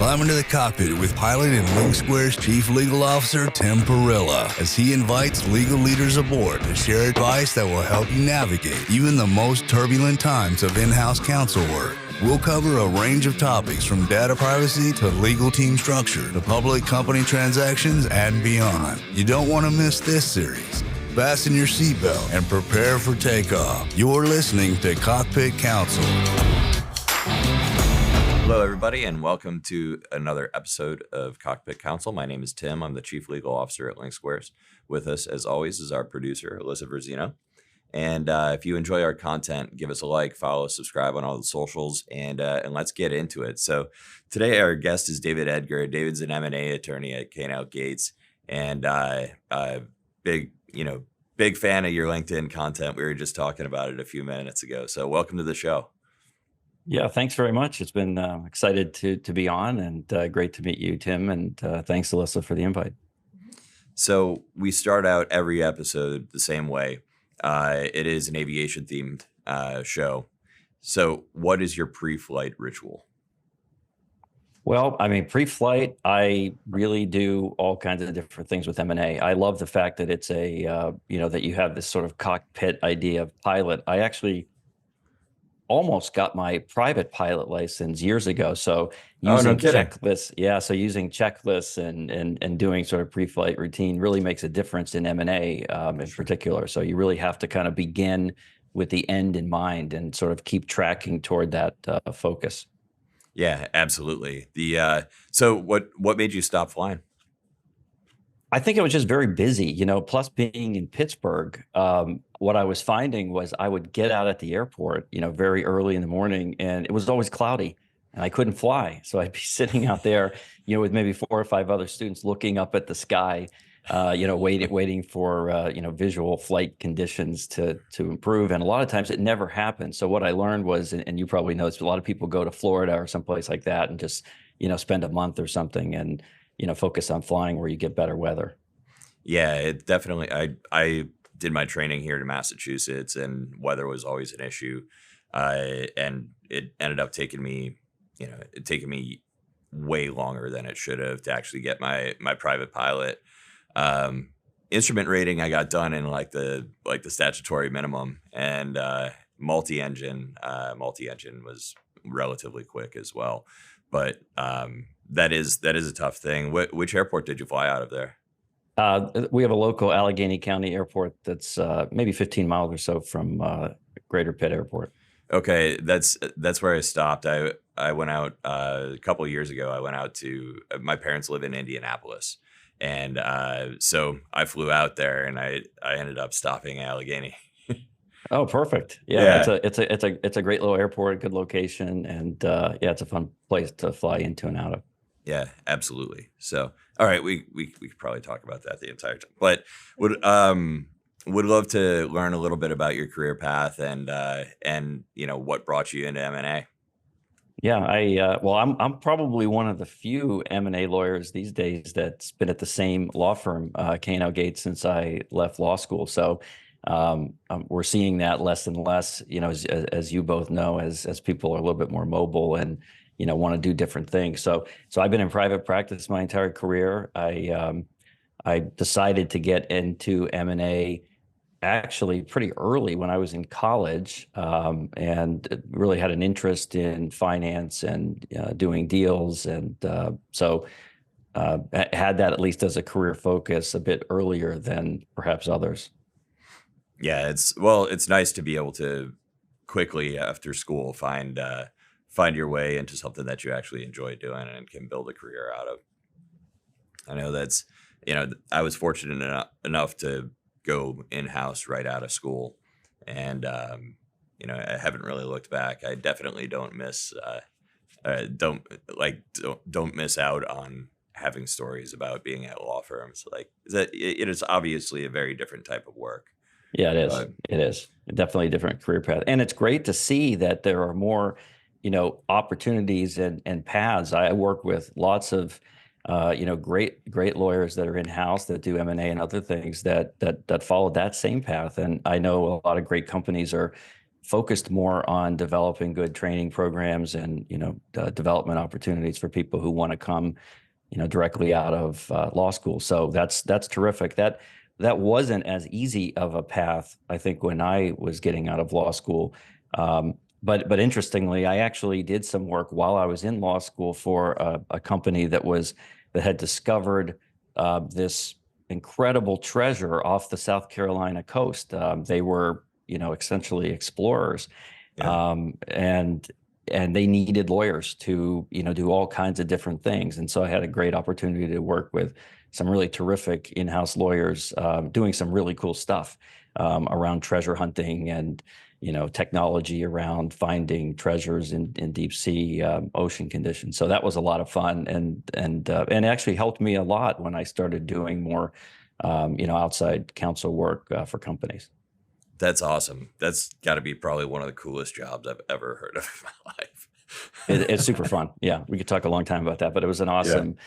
Climb into the cockpit with pilot and Link Square's Chief Legal Officer, Tim Perilla, as he invites legal leaders aboard to share advice that will help you navigate even the most turbulent times of in-house counsel work. We'll cover a range of topics from data privacy to legal team structure to public company transactions and beyond. You don't want to miss this series. Fasten your seatbelt and prepare for takeoff. You're listening to Cockpit Counsel. Hello, everybody, and welcome to another episode of Cockpit Counsel. My name is Tim. I'm the Chief Legal Officer at Link Squares. With us, as always, is our producer, Alyssa Verzino. And if you enjoy our content, give us a like, follow, subscribe on all the socials, and let's get into it. So today our guest is David Edgar. David's an M&A attorney at counsel Gates, and big fan of your LinkedIn content. We were just talking about it a few minutes ago. So welcome to the show. Yeah, thanks very much. It's been excited to be on, and great to meet you, Tim. And thanks, Alyssa, for the invite. So we start out every episode the same way. It is an aviation themed show. So what is your pre-flight ritual? Well, I mean, pre-flight, I really do all kinds of different things with M&A. I love the fact that it's that you have this sort of cockpit idea of pilot. I actually almost got my private pilot license years ago. So using checklists, so using checklists and doing sort of pre-flight routine really makes a difference in M&A in particular. So you really have to kind of begin with the end in mind and sort of keep tracking toward that focus. Yeah, absolutely. So what made you stop flying? I think it was just very busy, plus being in Pittsburgh, what I was finding was I would get out at the airport, very early in the morning, and it was always cloudy and I couldn't fly. So I'd be sitting out there, with maybe 4 or 5 other students looking up at the sky, waiting for, visual flight conditions to improve. And a lot of times it never happened. So what I learned was, and you probably know this, a lot of people go to Florida or someplace like that and just, spend a month or something and, focus on flying where you get better weather. Yeah, it definitely, I did my training here in Massachusetts and weather was always an issue. And it ended up taking me way longer than it should have to actually get my private pilot. Instrument rating I got done in like the statutory minimum, and multi-engine was relatively quick as well. But that is a tough thing. Which airport did you fly out of there? We have a local Allegheny County airport that's maybe 15 miles or so from Greater Pitt Airport. Okay, that's where I stopped. I went out a couple of years ago. I went out to my parents live in Indianapolis, and so I flew out there, and I ended up stopping at Allegheny. Oh, perfect. Yeah. It's a great little airport, good location, and it's a fun place to fly into and out of. Yeah, absolutely. So, all right, we could probably talk about that the entire time, but would love to learn a little bit about your career path and what brought you into M&A. Yeah, I'm probably one of the few M&A lawyers these days that's been at the same law firm, counsel Gates, since I left law school. So we're seeing that less and less, as you both know, as people are a little bit more mobile and want to do different things. So I've been in private practice my entire career. I decided to get into M&A actually pretty early when I was in college, and really had an interest in finance and doing deals, and so had that at least as a career focus a bit earlier than perhaps others. Yeah, it's nice to be able to quickly after school find your way into something that you actually enjoy doing and can build a career out of. I know that's, I was fortunate enough to go in-house right out of school, and I haven't really looked back. I definitely don't miss out on having stories about being at law firms. Like that, it is obviously a very different type of work. Yeah, it is. It is definitely a different career path, and it's great to see that there are more, opportunities and paths. I work with lots of, great lawyers that are in house that do M&A and other things that follow that same path. And I know a lot of great companies are focused more on developing good training programs and, development opportunities for people who want to come, directly out of law school. So that's terrific. That wasn't as easy of a path, I think, when I was getting out of law school. But interestingly, I actually did some work while I was in law school for a company that had discovered this incredible treasure off the South Carolina coast. They were, essentially explorers, Yeah. and they needed lawyers to, do all kinds of different things. And so I had a great opportunity to work with some really terrific in-house lawyers, doing some really cool stuff around treasure hunting and, technology around finding treasures in deep sea ocean conditions. So that was a lot of fun, and actually helped me a lot when I started doing more, outside counsel work for companies. That's awesome. That's got to be probably one of the coolest jobs I've ever heard of in my life. It's super fun. Yeah, we could talk a long time about that, but it was an awesome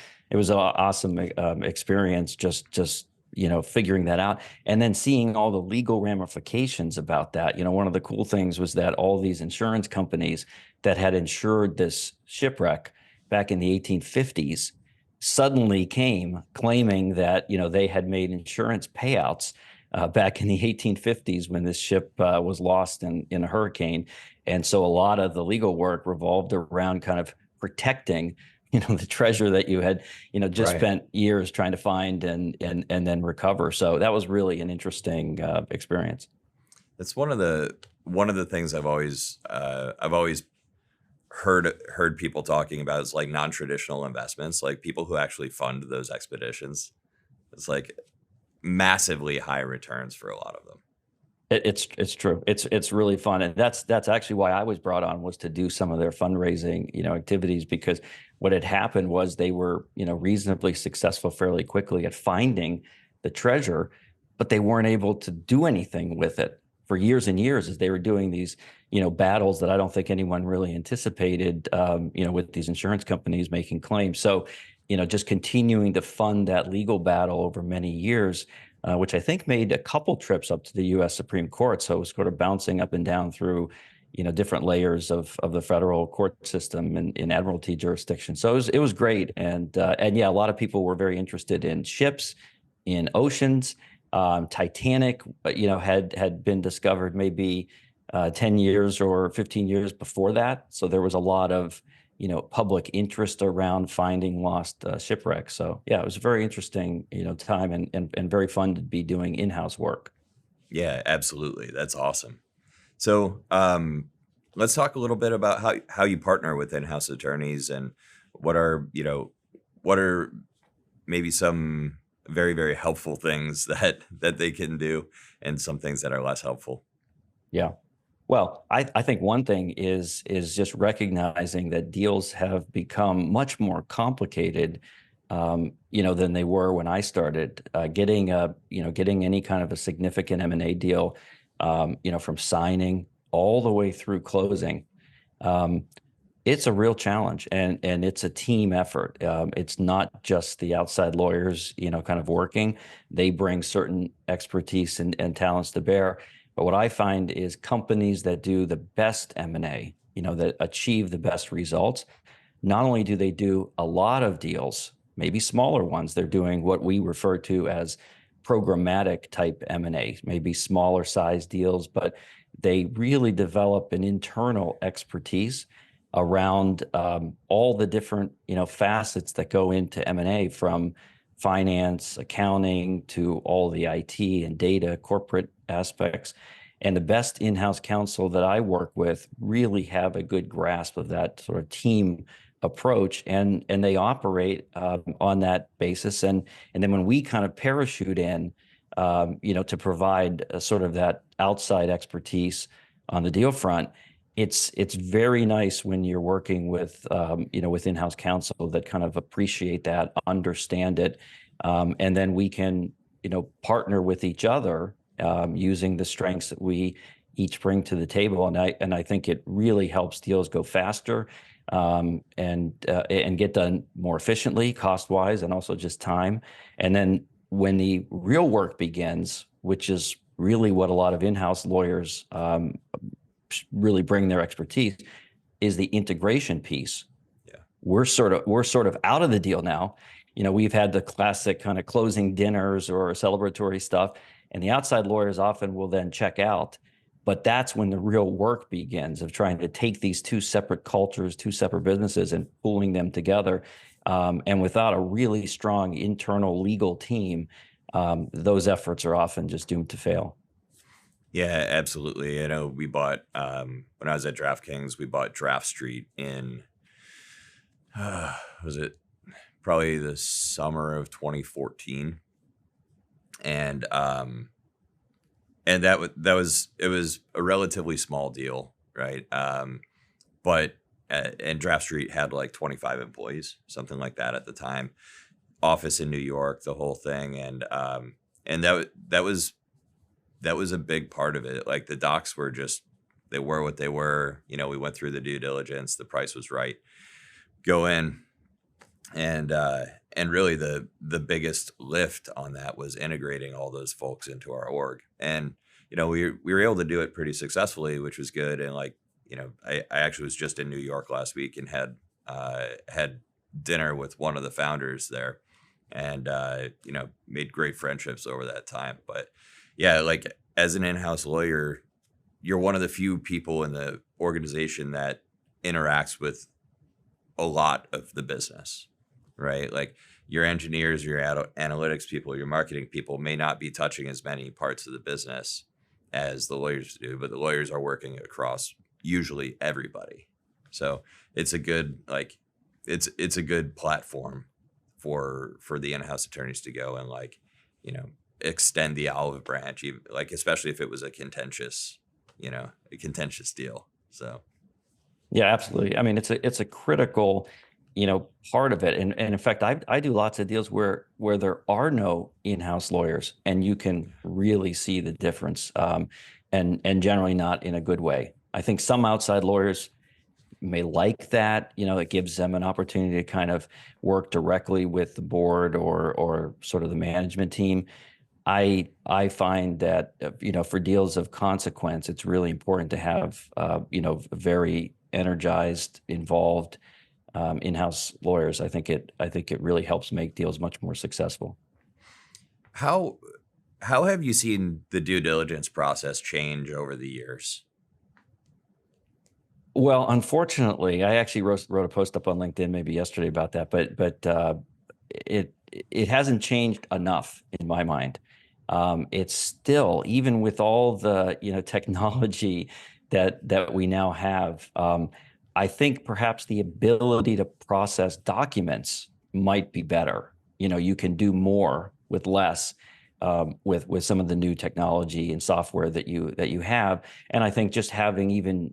experience. Just figuring that out, and then seeing all the legal ramifications about that. One of the cool things was that all these insurance companies that had insured this shipwreck back in the 1850s suddenly came claiming that they had made insurance payouts back in the 1850s when this ship was lost in a hurricane. And so a lot of the legal work revolved around kind of protecting, the treasure that you had, just Right. spent years trying to find and then recover. So that was really an interesting experience. That's one of the things I've always heard people talking about is like non-traditional investments, like people who actually fund those expeditions. It's like massively high returns for a lot of them. It's true. It's really fun, and that's actually why I was brought on, was to do some of their fundraising, activities, because what had happened was they were, reasonably successful fairly quickly at finding the treasure, but they weren't able to do anything with it for years and years as they were doing these, battles that I don't think anyone really anticipated, with these insurance companies making claims. So, just continuing to fund that legal battle over many years, which I think made a couple trips up to the U.S. Supreme Court. So it was sort of bouncing up and down through, different layers of the federal court system and in admiralty jurisdiction. So it was great, and yeah, a lot of people were very interested in ships, in oceans. Titanic, had been discovered maybe 10 years or 15 years before that. So there was a lot of public interest around finding lost shipwrecks. So yeah, it was a very interesting, time and very fun to be doing in-house work. Yeah, absolutely. That's awesome. So let's talk a little bit about how you partner with in-house attorneys, and what are maybe some very, very helpful things that they can do, and some things that are less helpful. Yeah. Well, I think one thing is just recognizing that deals have become much more complicated, than they were when I started. Getting any kind of a significant M&A deal, from signing all the way through closing, it's a real challenge, and it's a team effort. It's not just the outside lawyers, kind of working. They bring certain expertise and talents to bear. But what I find is companies that do the best M&A, that achieve the best results, not only do they do a lot of deals, maybe smaller ones, they're doing what we refer to as programmatic type M&A, maybe smaller size deals, but they really develop an internal expertise around all the different, facets that go into M&A, from finance, accounting, to all the IT and data, corporate aspects. And the best in-house counsel that I work with really have a good grasp of that sort of team approach, and they operate on that basis. And then when we kind of parachute in, to provide a sort of that outside expertise on the deal front, it's very nice when you're working with with in-house counsel that kind of appreciate that, understand it, and then we can partner with each other using the strengths that we each bring to the table, and I think it really helps deals go faster, and get done more efficiently, cost wise, and also just time. And then when the real work begins, which is really what a lot of in-house lawyers really bring their expertise, is the integration piece. Yeah. We're sort of out of the deal now. We've had the classic kind of closing dinners or celebratory stuff, and the outside lawyers often will then check out. But that's when the real work begins of trying to take these two separate cultures, two separate businesses, and pulling them together. And without a really strong internal legal team, those efforts are often just doomed to fail. Yeah, absolutely. I know we bought, when I was at DraftKings, we bought Draft Street in, was it probably the summer of 2014? And it was a relatively small deal, right? But and Draft Street had like 25 employees, something like that at the time. Office in New York, the whole thing, and that was a big part of it. Like the docs were they were what they were. We went through the due diligence, the price was right. Go in, and really the biggest lift on that was integrating all those folks into our org. And we were able to do it pretty successfully, which was good. And I actually was just in New York last week and had dinner with one of the founders there, and made great friendships over that time. But yeah, like as an in-house lawyer, you're one of the few people in the organization that interacts with a lot of the business, right? Like your engineers, your analytics people, your marketing people may not be touching as many parts of the business as the lawyers do, but the lawyers are working across usually everybody. So it's a good it's a good platform for the in-house attorneys to go and extend the olive branch, even, especially if it was a contentious deal. So yeah, absolutely. I mean, it's a critical part of it. And in fact, I do lots of deals where there are no in-house lawyers, and you can really see the difference, and generally not in a good way. I think some outside lawyers may like that. It gives them an opportunity to kind of work directly with the board or sort of the management team. I find that for deals of consequence, it's really important to have very energized, involved in-house lawyers. I think it really helps make deals much more successful. How have you seen the due diligence process change over the years? Well, unfortunately, I actually wrote a post up on LinkedIn maybe yesterday about that, but it hasn't changed enough in my mind. It's still, even with all the technology that we now have, I think perhaps the ability to process documents might be better. You can do more with less, with some of the new technology and software that you have. And I think just having even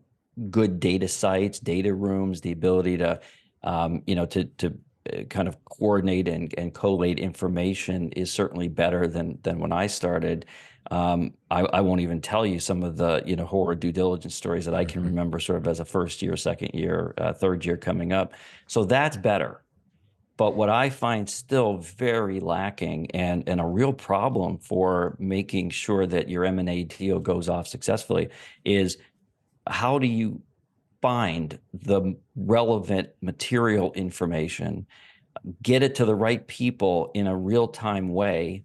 good data sites, data rooms, the ability to kind of coordinate and collate information is certainly better than when I started. I won't even tell you some of the horror due diligence stories that I can remember sort of as a first year, second year, third year coming up. So that's better. But what I find still very lacking and a real problem for making sure that your M&A deal goes off successfully is, how do you find the relevant material information, get it to the right people in a real-time way,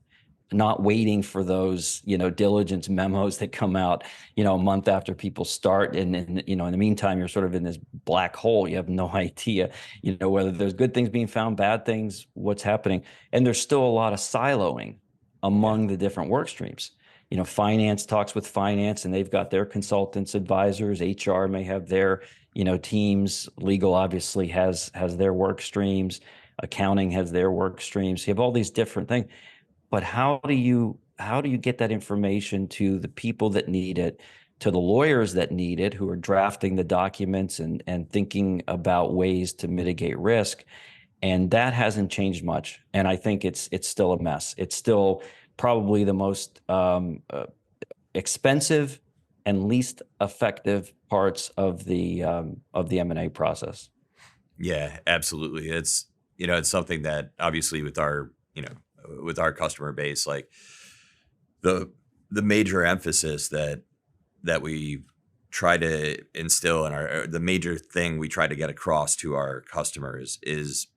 not waiting for those, diligence memos that come out, a month after people start. And in the meantime, you're sort of in this black hole. You have no idea, whether there's good things being found, bad things, what's happening. And there's still a lot of siloing among the different work streams. Finance talks with finance, and they've got their consultants, advisors. HR may have their, teams. Legal obviously has their work streams. Accounting has their work streams. You have all these different things. But how do you get that information to the people that need it, to the lawyers that need it, who are drafting the documents and thinking about ways to mitigate risk? And that hasn't changed much. And I think it's still a mess. It's still probably the most expensive and least effective parts of the M&A process. Yeah, absolutely. It's it's something that obviously with our customer base, like the major emphasis that we try to instill in the major thing we try to get across to our customers is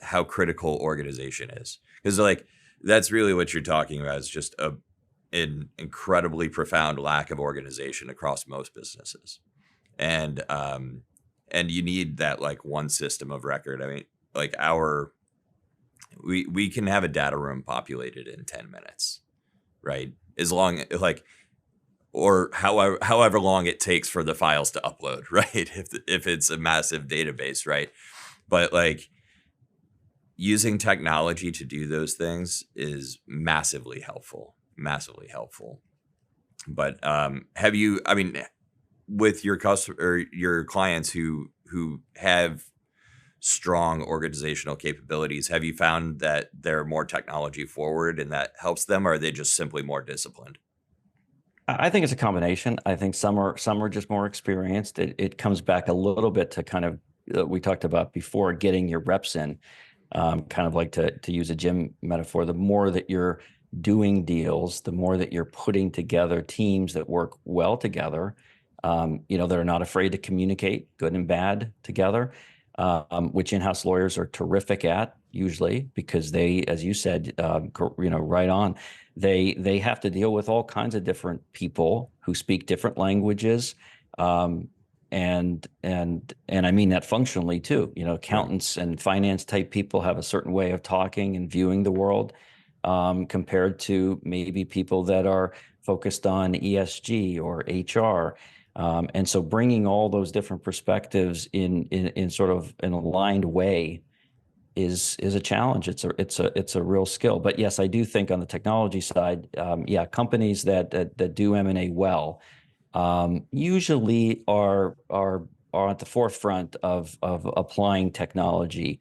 how critical organization is. Because like that's really what you're talking about, is just an incredibly profound lack of organization across most businesses. And you need that like one system of record. I mean, like we can have a data room populated in 10 minutes, right? As long like, or however long it takes for the files to upload, right? If it's a massive database, right? But like using technology to do those things is massively helpful. But have you, I mean, with your customer or your clients who have strong organizational capabilities, have you found that they're more technology forward and that helps them, or are they just simply more disciplined? I think it's a combination. I think some are just more experienced. It comes back a little bit to kind of we talked about before, getting your reps in. Kind of like to use a gym metaphor, the more that you're doing deals, the more that you're putting together teams that work well together, that are not afraid to communicate good and bad together, which in-house lawyers are terrific at usually, because they, as you said, right on, they have to deal with all kinds of different people who speak different languages. And I mean that functionally too. Accountants and finance type people have a certain way of talking and viewing the world, compared to maybe people that are focused on ESG or HR. And so bringing all those different perspectives in sort of an aligned way is a challenge. It's a real skill. But yes, I do think on the technology side, companies that do M&A well, usually are at the forefront of applying technology,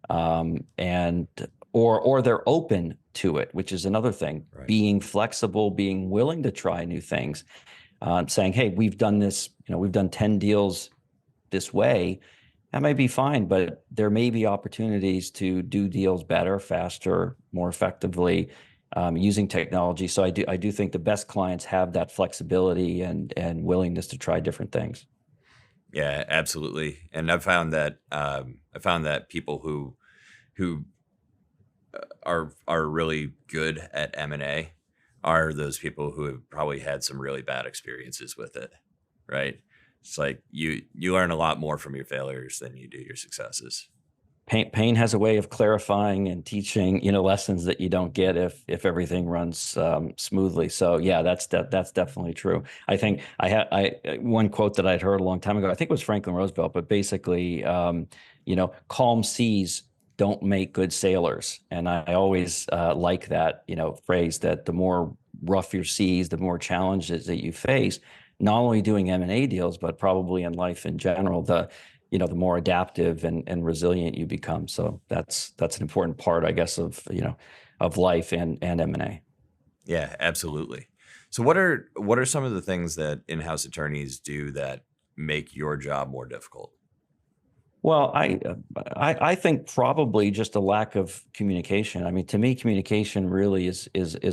and or they're open to it, which is another thing. Right. Being flexible, being willing to try new things, saying, "Hey, we've done this. We've done 10 deals this way. That might be fine, but there may be opportunities to do deals better, faster, more effectively." Using technology. So I do think the best clients have that flexibility and willingness to try different things. Yeah, absolutely. And I've found that people who are really good at M&A are those people who have probably had some really bad experiences with it, right? It's like you learn a lot more from your failures than you do your successes. Pain has a way of clarifying and teaching, lessons that you don't get if everything runs smoothly. So yeah, that's definitely true. I think I one quote that I'd heard a long time ago. I think it was Franklin Roosevelt, but basically, calm seas don't make good sailors. And I always like that, phrase, that the more rough your seas, the more challenges that you face, not only doing M&A deals, but probably in life in general, the more adaptive and resilient you become. So that's an important part, I guess, of life and M&A. Yeah, absolutely. So what are some of the things that in-house attorneys do that make your job more difficult? Well, I think probably just a lack of communication. I mean, to me, communication really is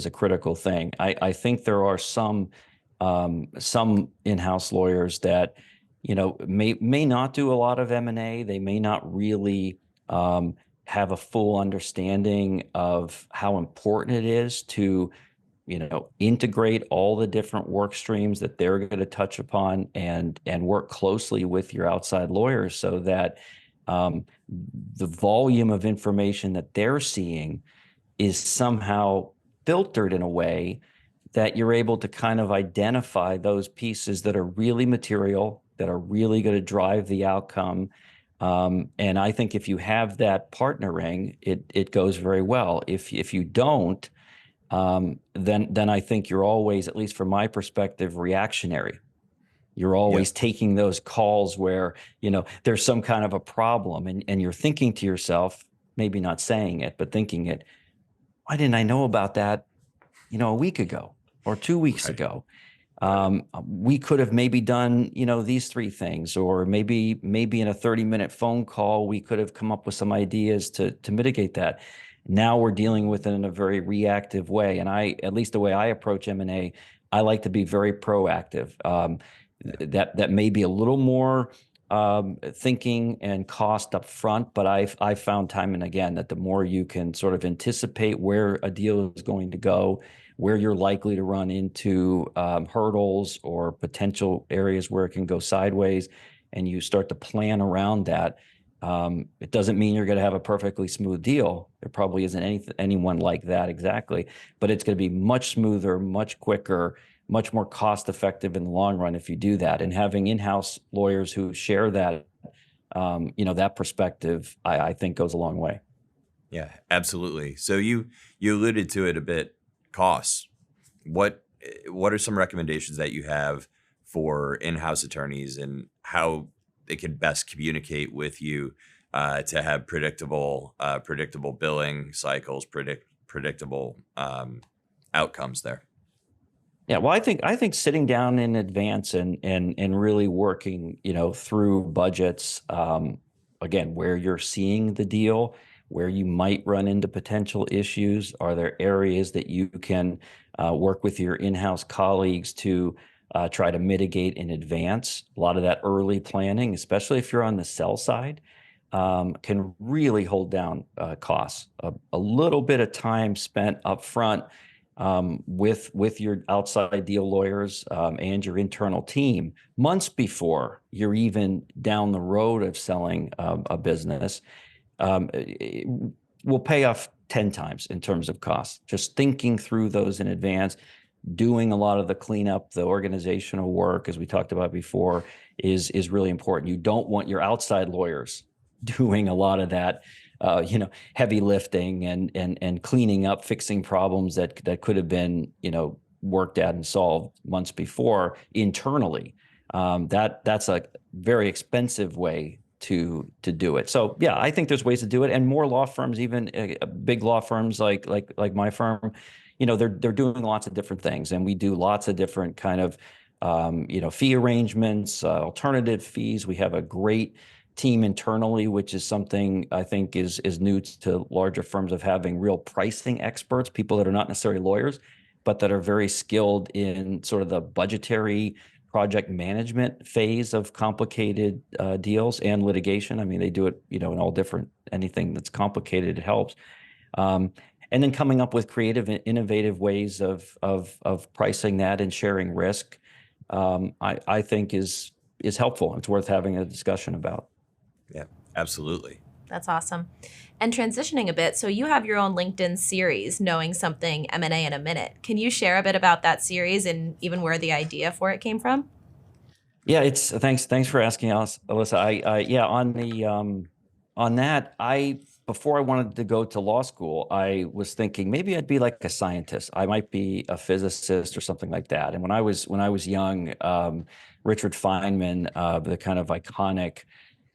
a critical thing. I think there are some in-house lawyers that may not do a lot of M&A. They may not really have a full understanding of how important it is to integrate all the different work streams that they're going to touch upon and work closely with your outside lawyers, so that the volume of information that they're seeing is somehow filtered in a way that you're able to kind of identify those pieces that are really material, that are really going to drive the outcome. And I think if you have that partnering, it goes very well. If you don't, then I think you're always, at least from my perspective, reactionary. You're always taking those calls where, there's some kind of a problem, and you're thinking to yourself, maybe not saying it, but thinking it, why didn't I know about that, a week ago or 2 weeks ago? We could have maybe done, these three things, or maybe in a 30-minute phone call, we could have come up with some ideas to mitigate that. Now we're dealing with it in a very reactive way. And at least the way I approach M&A, I like to be very proactive. that may be a little more thinking and cost up front, but I've found time and again that the more you can sort of anticipate where a deal is going to go, where you're likely to run into hurdles or potential areas where it can go sideways, and you start to plan around that. It doesn't mean you're going to have a perfectly smooth deal. There probably isn't anyone like that exactly, but it's going to be much smoother, much quicker, much more cost effective in the long run if you do that. And having in-house lawyers who share that, that perspective, I think goes a long way. Yeah, absolutely. So you alluded to it a bit, costs. What are some recommendations that you have for in-house attorneys and how they can best communicate with you to have predictable billing cycles, predictable outcomes there? Yeah, well, I think sitting down in advance and really working, through budgets, again, where you're seeing the deal, where you might run into potential issues. Are there areas that you can work with your in-house colleagues to try to mitigate in advance? A lot of that early planning, especially if you're on the sell side, can really hold down costs. A little bit of time spent up front with your outside deal lawyers and your internal team months before you're even down the road of selling a business it will pay off 10 times in terms of costs. Just thinking through those in advance, doing a lot of the cleanup, the organizational work, as we talked about before, is really important. You don't want your outside lawyers doing a lot of that heavy lifting and cleaning up, fixing problems that could have been, worked at and solved months before internally. That's a very expensive way to do it. So yeah, I think there's ways to do it, and more law firms, even big law firms like my firm, they're doing lots of different things, and we do lots of different kind of fee arrangements, alternative fees. We have a great team internally, which is something I think is new to larger firms, of having real pricing experts, people that are not necessarily lawyers, but that are very skilled in sort of the budgetary project management phase of complicated deals and litigation. I mean, they do it, in all different, anything that's complicated, it helps. And then coming up with creative and innovative ways of pricing that and sharing risk, I think is helpful. It's worth having a discussion about. Yeah, absolutely. That's awesome. And transitioning a bit, so you have your own LinkedIn series, Knowing Something M&A in a Minute. Can you share a bit about that series and even where the idea for it came from? Yeah, it's thanks for asking us, Alyssa. On that, before I wanted to go to law school, I was thinking maybe I'd be like a scientist. I might be a physicist or something like that. And when I was young, Richard Feynman, the kind of iconic,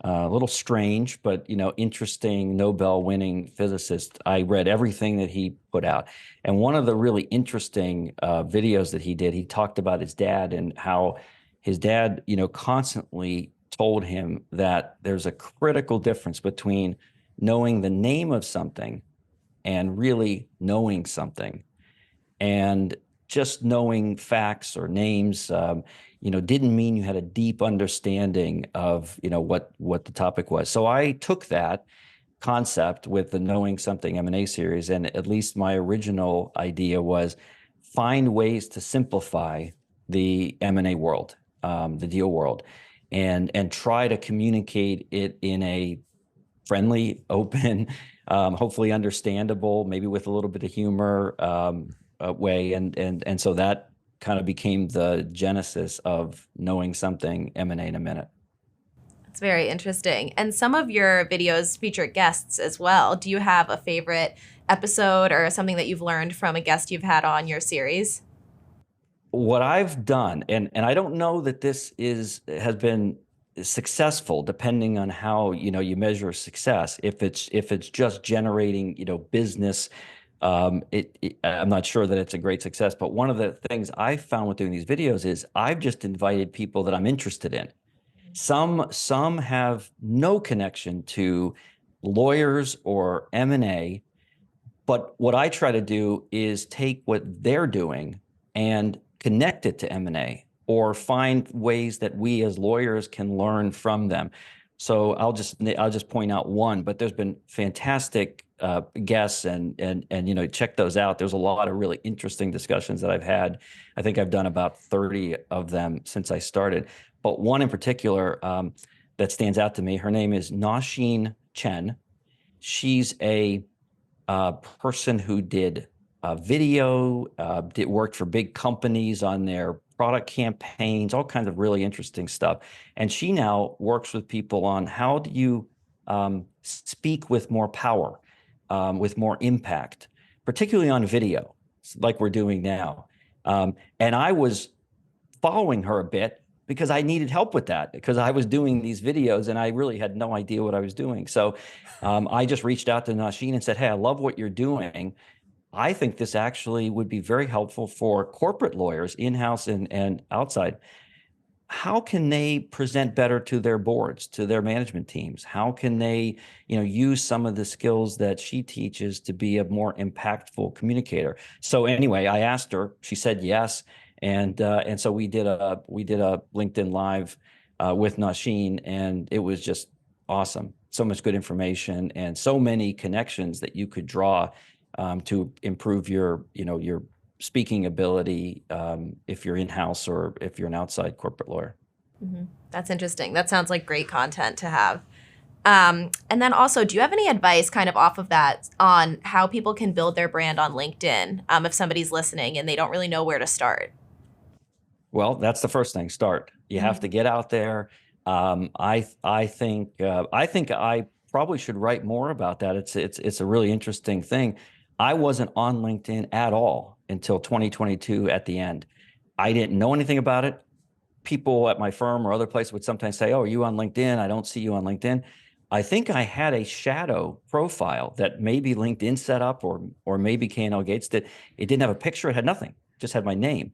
a little strange, but interesting Nobel-winning physicist, I read everything that he put out. And one of the really interesting videos that he did, he talked about his dad and how his dad, constantly told him that there's a critical difference between knowing the name of something and really knowing something. And just knowing facts or names, didn't mean you had a deep understanding of, what the topic was. So I took that concept with the Knowing Something M&A series, and at least my original idea was find ways to simplify the M&A world, the deal world, and try to communicate it in a friendly, open, hopefully understandable, maybe with a little bit of humor way, and so that kind of became the genesis of Knowing Something M&A in a Minute. It's very interesting. And some of your videos feature guests as well. Do you have a favorite episode or something that you've learned from a guest you've had on your series? What I've done, and I don't know that this has been successful, depending on how you measure success. If it's just generating business, I'm not sure that it's a great success. But one of the things I've found with doing these videos is I've just invited people that I'm interested in. Some have no connection to lawyers or M&A, but what I try to do is take what they're doing and connect it to M&A or find ways that we as lawyers can learn from them. So I'll just point out one, but there's been fantastic guests and check those out. There's a lot of really interesting discussions that I've had. I think I've done about 30 of them since I started, but one in particular that stands out to me. Her name is Nasheen Chen. She's a person who did video, worked for big companies on their product campaigns, all kinds of really interesting stuff. And she now works with people on how do you speak with more power, with more impact, particularly on video, like we're doing now. And I was following her a bit because I needed help with that, because I was doing these videos and I really had no idea what I was doing. So I just reached out to Nasheen and said, hey, I love what you're doing. I think this actually would be very helpful for corporate lawyers, in-house and outside. How can they present better to their boards, to their management teams? How can they, use some of the skills that she teaches to be a more impactful communicator? So anyway, I asked her. She said yes, and so we did a LinkedIn Live with Nasheen, and it was just awesome. So much good information and so many connections that you could draw to improve your speaking ability if you're in-house or if you're an outside corporate lawyer. Mm-hmm. That's interesting. That sounds like great content to have. And then also, do you have any advice kind of off of that on how people can build their brand on LinkedIn if somebody's listening and they don't really know where to start? Well, that's the first thing. Start. You have to get out there. I think I probably should write more about that. It's a really interesting thing. I wasn't on LinkedIn at all until 2022 at the end. I didn't know anything about it. People at my firm or other places would sometimes say, oh, are you on LinkedIn? I don't see you on LinkedIn. I think I had a shadow profile that maybe LinkedIn set up or maybe K&L Gates did. It didn't have a picture. It had nothing. Just had my name.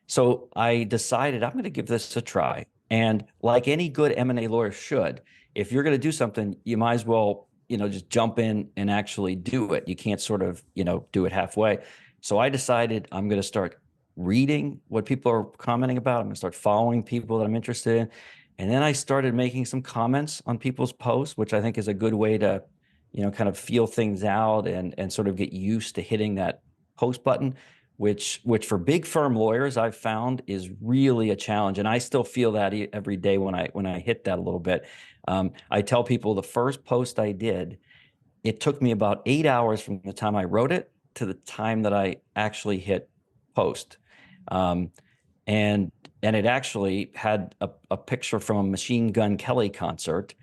So I decided I'm going to give this a try. And like any good M&A lawyer should, if you're going to do something, you might as well just jump in and actually do it. You can't sort of, do it halfway. So I decided I'm going to start reading what people are commenting about. I'm going to start following people that I'm interested in. And then I started making some comments on people's posts, which I think is a good way to, kind of feel things out and sort of get used to hitting that post button, which for big firm lawyers I've found is really a challenge. And I still feel that every day when I hit that a little bit. I tell people the first post I did, it took me about 8 hours from the time I wrote it to the time that I actually hit post. And it actually had a picture from a Machine Gun Kelly concert.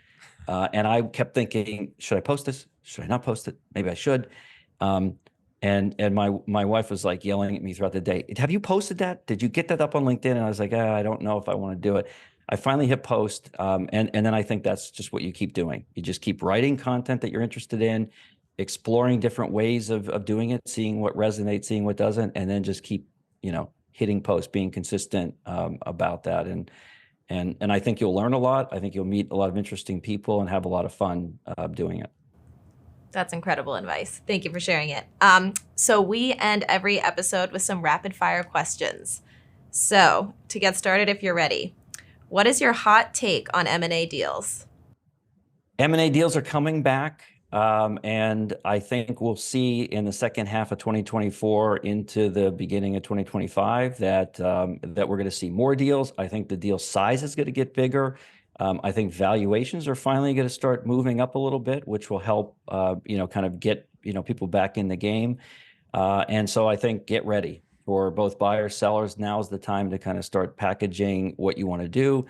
And I kept thinking, should I post this? Should I not post it? Maybe I should. And my wife was like yelling at me throughout the day. Have you posted that? Did you get that up on LinkedIn? And I was like, I don't know if I want to do it. I finally hit post. And then I think that's just what you keep doing. You just keep writing content that you're interested in, exploring different ways of doing it, seeing what resonates, seeing what doesn't, and then just keep, hitting post, being consistent about that. And I think you'll learn a lot. I think you'll meet a lot of interesting people and have a lot of fun doing it. That's incredible advice. Thank you for sharing it. So we end every episode with some rapid fire questions. So to get started, if you're ready, what is your hot take on M&A deals? M&A deals are coming back. And I think we'll see in the second half of 2024 into the beginning of 2025 that we're going to see more deals. I think the deal size is going to get bigger. I think valuations are finally going to start moving up a little bit, which will help, kind of get, people back in the game. And so I think get ready for both buyers, sellers. Now is the time to kind of start packaging what you want to do.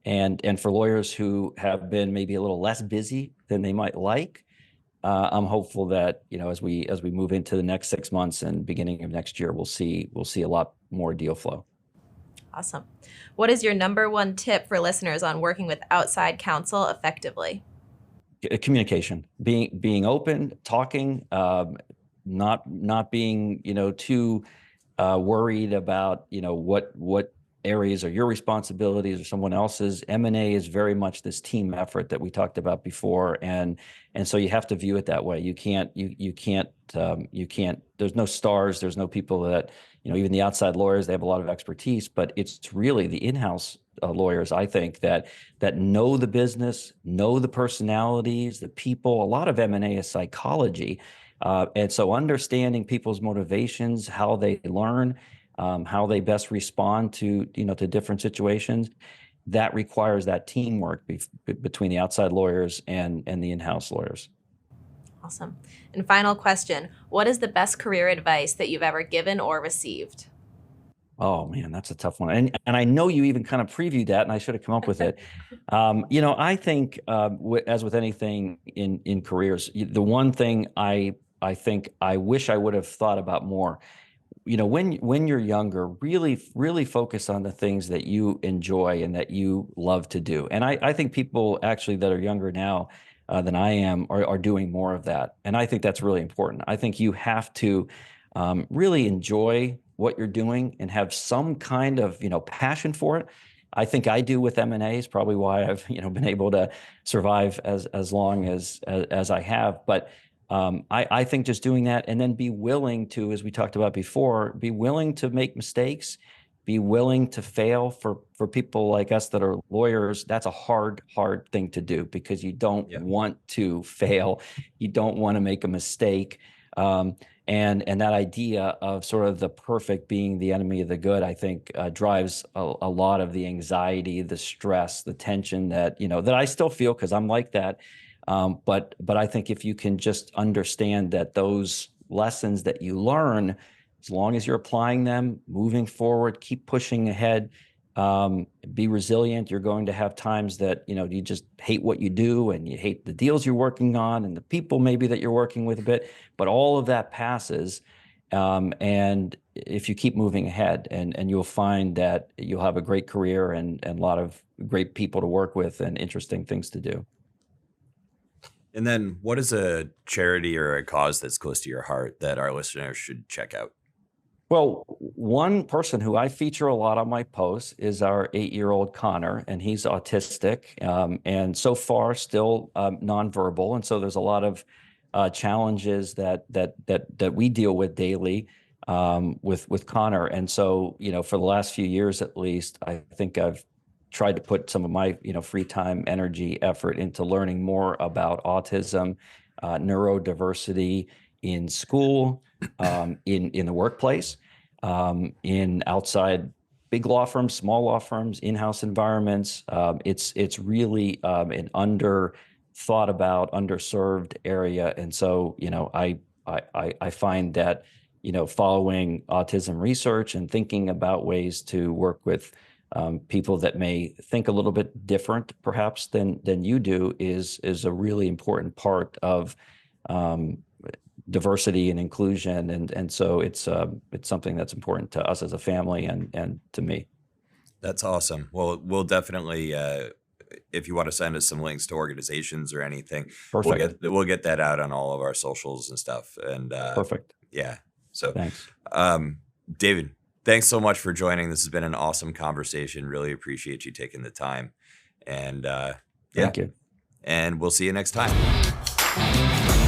And for lawyers who have been maybe a little less busy than they might like, I'm hopeful that, as we move into the next 6 months and beginning of next year, we'll see a lot more deal flow. Awesome. What is your number one tip for listeners on working with outside counsel effectively? Communication, being open, talking, not being, too worried about, what areas are your responsibilities or someone else's. M&A is very much this team effort that we talked about before, and so you have to view it that way. You can't there's no stars, there's no people that, even the outside lawyers, they have a lot of expertise, but it's really the in-house lawyers, I think, that know the business, know the personalities, the people. A lot of M&A is psychology, and so understanding people's motivations, how they learn, how they best respond to to different situations, that requires that teamwork between the outside lawyers and the in-house lawyers. Awesome. And final question, what is the best career advice that you've ever given or received? Oh man, that's a tough one. And I know you even kind of previewed that, and I should have come up with it. I think as with anything in careers, the one thing I think I wish I would have thought about more, when you're younger, really focus on the things that you enjoy and that you love to do. And I think people actually that are younger now than I am are doing more of that. And I think that's really important. I think you have to really enjoy what you're doing and have some kind of passion for it. I think I do with M&A, is probably why I've been able to survive as long as I have. But I think just doing that, and then be willing to, as we talked about before, be willing to make mistakes, be willing to fail. For people like us that are lawyers, that's a hard thing to do, because you don't want to fail. You don't want to make a mistake. And that idea of sort of the perfect being the enemy of the good, I think drives a lot of the anxiety, the stress, the tension that I still feel, because I'm like that. But I think if you can just understand that those lessons that you learn, as long as you're applying them, moving forward, keep pushing ahead, be resilient. You're going to have times that you just hate what you do, and you hate the deals you're working on and the people maybe that you're working with a bit, but all of that passes. And if you keep moving ahead, and you'll find that you'll have a great career and a lot of great people to work with and interesting things to do. And then what is a charity or a cause that's close to your heart that our listeners should check out? Well, one person who I feature a lot on my posts is our 8-year-old Connor, and he's autistic, and so far still nonverbal. And so there's a lot of challenges that we deal with daily with Connor. And so, for the last few years, at least, I think I've tried to put some of my, free time, energy, effort into learning more about autism, neurodiversity in school, in the workplace, in outside big law firms, small law firms, in-house environments. It's really an thought about, underserved area. And so, I find that, following autism research and thinking about ways to work with people that may think a little bit different, perhaps, than you do, is a really important part of diversity and inclusion, and so it's something that's important to us as a family and to me. That's awesome. Well, we'll definitely, if you want to send us some links to organizations or anything, Perfect. we'll get that out on all of our socials and stuff. And Perfect. Yeah. So thanks, David. Thanks so much for joining. This has been an awesome conversation. Really appreciate you taking the time. And Thank you. And we'll see you next time.